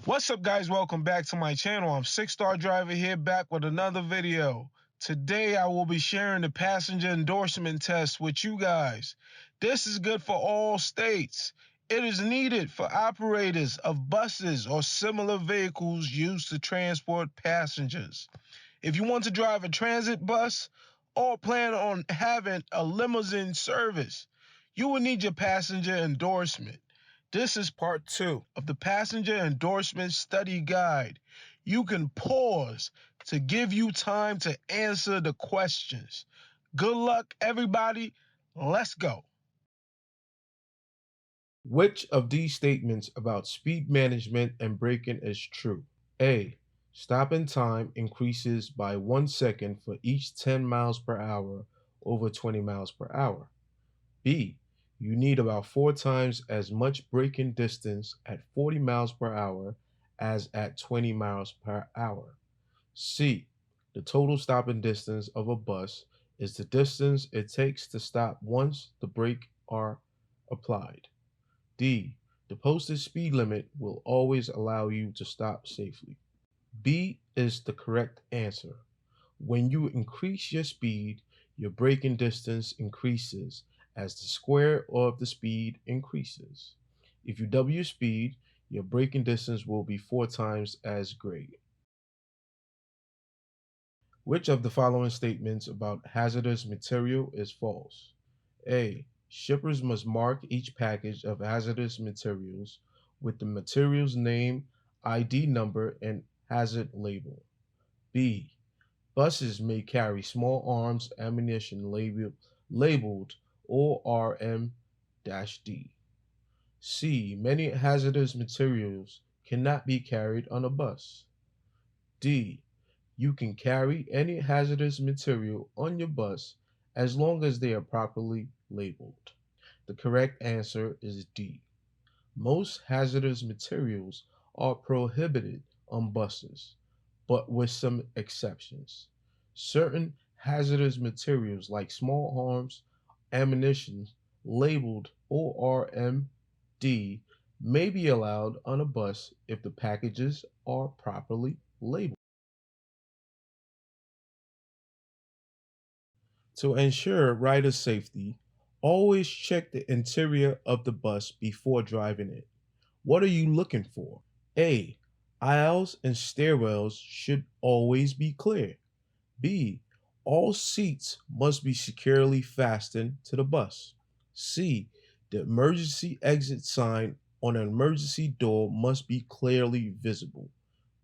What's up, guys? Welcome back to my channel. I'm Six Star Driver here, back with another video. Today I will be sharing the passenger endorsement test with you guys. This is good for all states. It is needed for operators of buses or similar vehicles used to transport passengers. If you want to drive a transit bus or plan on having a limousine service, you will need your passenger endorsement. This is part 2 of the Passenger Endorsement Study Guide. You can pause to give you time to answer the questions. Good luck, everybody. Let's go. Which of these statements about speed management and braking is true? A. Stopping time increases by 1 second for each 10 miles per hour over 20 miles per hour. B. You need about 4 times as much braking distance at 40 miles per hour as at 20 miles per hour. C. The total stopping distance of a bus is the distance it takes to stop once the brakes are applied. D. The posted speed limit will always allow you to stop safely. B is the correct answer. When you increase your speed, your braking distance increases as the square of the speed increases. If you double your speed, your braking distance will be 4 times as great. Which of the following statements about hazardous material is false? A. Shippers must mark each package of hazardous materials with the material's name, ID number, and hazard label. B. Buses may carry small arms ammunition labeled ORM-D. C. Many hazardous materials cannot be carried on a bus. D. You can carry any hazardous material on your bus as long as they are properly labeled. The correct answer is D. Most hazardous materials are prohibited on buses, but with some exceptions. Certain hazardous materials like small arms ammunition labeled ORM-D may be allowed on a bus if the packages are properly labeled. To ensure rider safety, always check the interior of the bus before driving it. What are you looking for? A. Aisles and stairwells should always be clear. B. All seats must be securely fastened to the bus. C. The emergency exit sign on an emergency door must be clearly visible.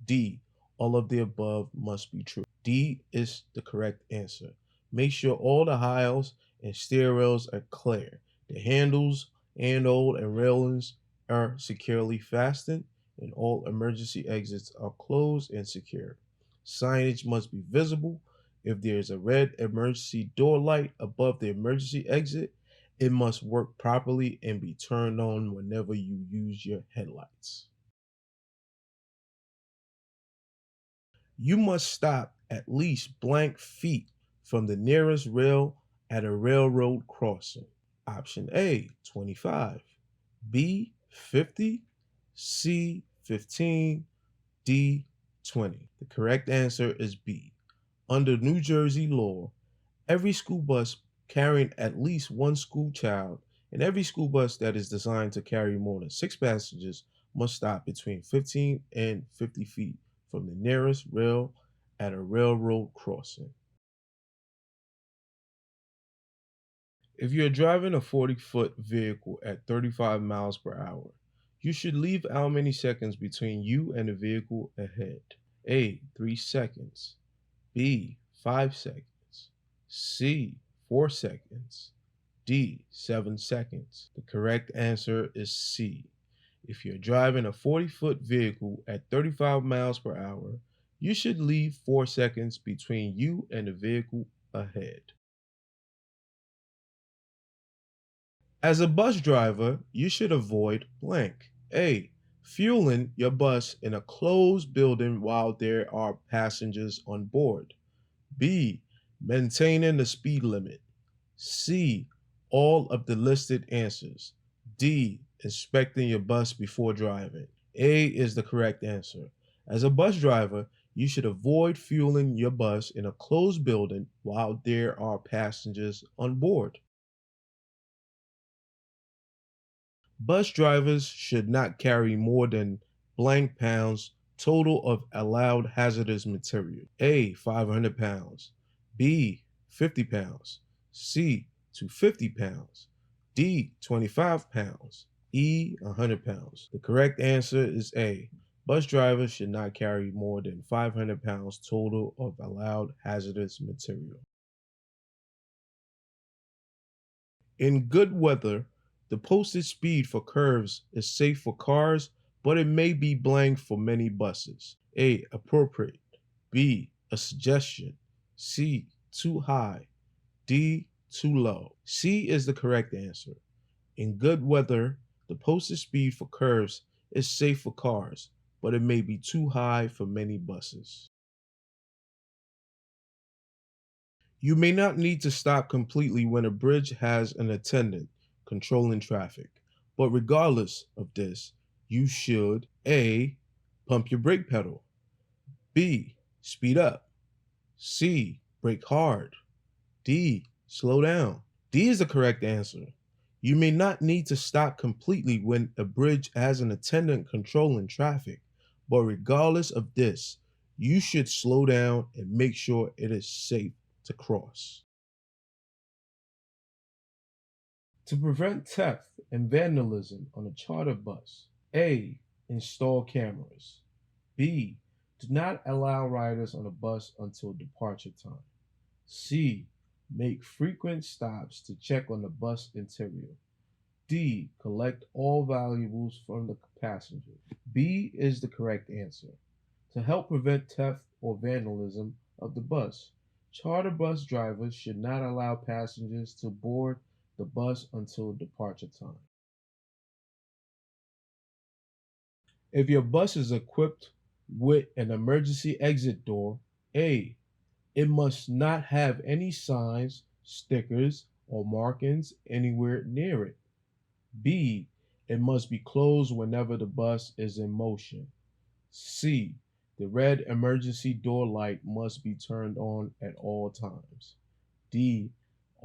D. All of the above must be true. D is the correct answer. Make sure all the aisles and stairwells are clear. The handles, handhold, and railings are securely fastened, and all emergency exits are closed and secure. Signage must be visible. If there is a red emergency door light above the emergency exit, it must work properly and be turned on whenever you use your headlights. You must stop at least blank feet from the nearest rail at a railroad crossing. Option A, 25, B, 50, C, 15, D, 20. The correct answer is B. Under New Jersey law, every school bus carrying at least one school child and every school bus that is designed to carry more than 6 passengers must stop between 15 and 50 feet from the nearest rail at a railroad crossing. If you're driving a 40-foot vehicle at 35 miles per hour, you should leave how many seconds between you and the vehicle ahead? A, 3 seconds. B, 5 seconds. C, 4 seconds. D, 7 seconds. The correct answer is C. If you're driving a 40-foot vehicle at 35 miles per hour, you should leave 4 seconds between you and the vehicle ahead. As a bus driver, you should avoid blank. A. Fueling your bus in a closed building while there are passengers on board. B. Maintaining the speed limit. C. All of the listed answers. D. Inspecting your bus before driving. A is the correct answer. As a bus driver, you should avoid fueling your bus in a closed building while there are passengers on board. Bus drivers should not carry more than blank pounds total of allowed hazardous material. A, 500 pounds. B, 50 pounds. C, 250 pounds. D, 25 pounds. E, 100 pounds. The correct answer is A. Bus drivers should not carry more than 500 pounds total of allowed hazardous material. In good weather, the posted speed for curves is safe for cars, but it may be blank for many buses. A. Appropriate. B. A suggestion. C. Too high. D. Too low. C is the correct answer. In good weather, the posted speed for curves is safe for cars, but it may be too high for many buses. You may not need to stop completely when a bridge has an attendant controlling traffic, but regardless of this, you should A. Pump your brake pedal, B. Speed up, C. Brake hard, D. Slow down. D is the correct answer. You may not need to stop completely when a bridge has an attendant controlling traffic, but regardless of this, you should slow down and make sure it is safe to cross. To prevent theft and vandalism on a charter bus, A. Install cameras. B. Do not allow riders on a bus until departure time. C. Make frequent stops to check on the bus interior. D. Collect all valuables from the passenger. B is the correct answer. To help prevent theft or vandalism of the bus, charter bus drivers should not allow passengers to board the bus until departure time. If your bus is equipped with an emergency exit door, A. It must not have any signs, stickers, or markings anywhere near it. B. It must be closed whenever the bus is in motion. C. The red emergency door light must be turned on at all times. D.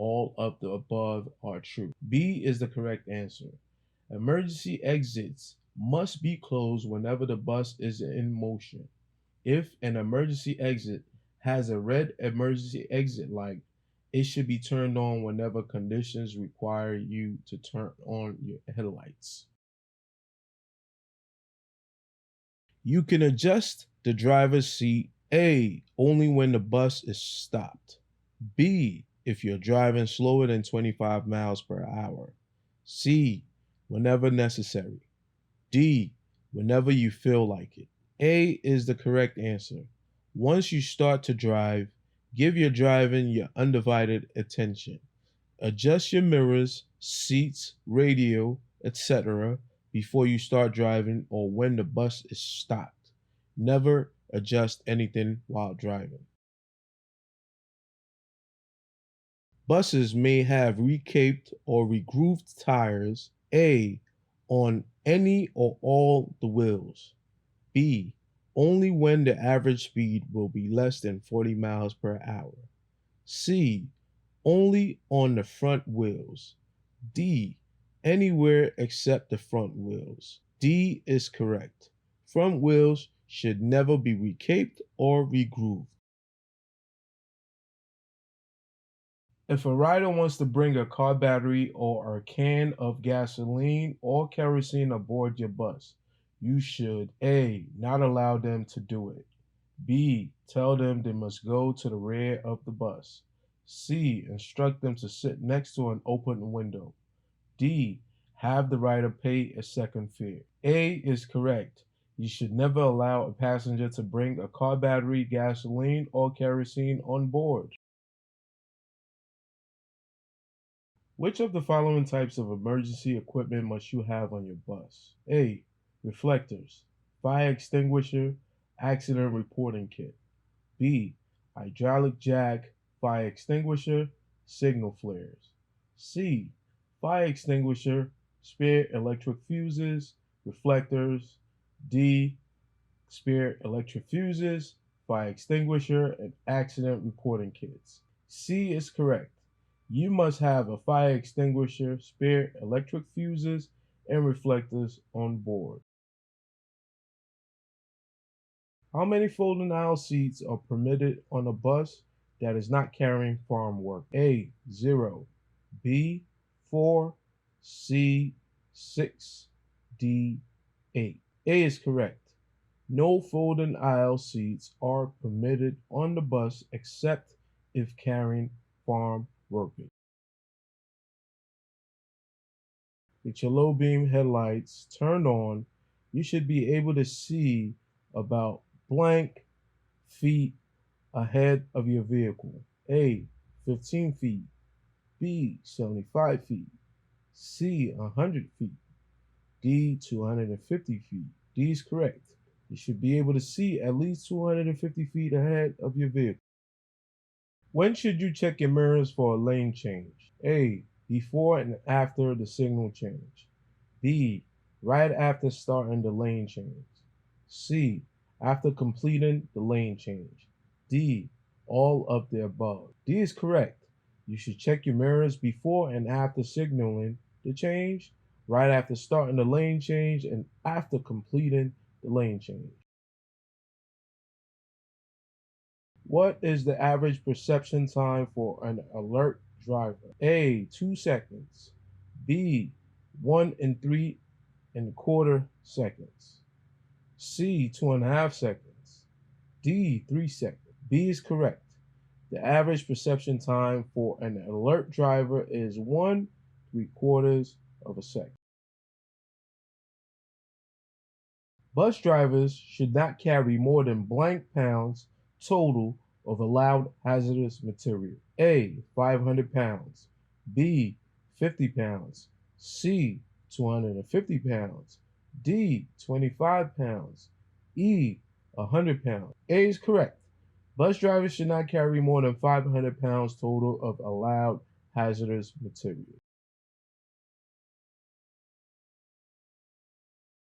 All of the above are true. B is the correct answer. Emergency exits must be closed whenever the bus is in motion. If an emergency exit has a red emergency exit light, it should be turned on whenever conditions require you to turn on your headlights. You can adjust the driver's seat A only when the bus is stopped. B if you're driving slower than 25 miles per hour. C whenever necessary. D whenever you feel like it. A is the correct answer. Once you start to drive, give your driving your undivided attention. Adjust your mirrors, seats, radio, etc. before you start driving or when the bus is stopped. Never adjust anything while driving. Buses may have recaped or regrooved tires. A. On any or all the wheels. B. Only when the average speed will be less than 40 miles per hour. C. Only on the front wheels. D. Anywhere except the front wheels. D is correct. Front wheels should never be recaped or regrooved. If a rider wants to bring a car battery or a can of gasoline or kerosene aboard your bus, you should A. Not allow them to do it. B. Tell them they must go to the rear of the bus. C. Instruct them to sit next to an open window. D. Have the rider pay a second fare. A is correct. You should never allow a passenger to bring a car battery, gasoline, or kerosene on board. Which of the following types of emergency equipment must you have on your bus? A. Reflectors, fire extinguisher, accident reporting kit. B. Hydraulic jack, fire extinguisher, signal flares. C. Fire extinguisher, spare electric fuses, reflectors. D, spare electric fuses, fire extinguisher, and accident reporting kits. C is correct. You must have a fire extinguisher, spare electric fuses, and reflectors on board. How many folding aisle seats are permitted on a bus that is not carrying farm work? A, 0. B, 4. C, 6. D, 8. A is correct. No folding aisle seats are permitted on the bus except if carrying farm workers. With your low beam headlights turned on, you should be able to see about blank feet ahead of your vehicle. A, 15 feet. B, 75 feet. C, 100 feet. D, 250 feet. D is correct. You should be able to see at least 250 feet ahead of your vehicle. When should you check your mirrors for a lane change? A, before and after the signal change. B, right after starting the lane change. C, after completing the lane change. D, all of the above. D is correct. You should check your mirrors before and after signaling the change, right after starting the lane change, and after completing the lane change. What is the average perception time for an alert driver? A, 2 seconds. B, 1 and 3 1/4 seconds. C, 2.5 seconds. D, 3 seconds. B is correct. The average perception time for an alert driver is 1/3 of a second. Bus drivers should not carry more than blank pounds total of allowed hazardous material. A, 500 pounds. B, 50 pounds. C, 250 pounds. D, 25 pounds. E, 100 pounds. A is correct. Bus drivers should not carry more than 500 pounds total of allowed hazardous material.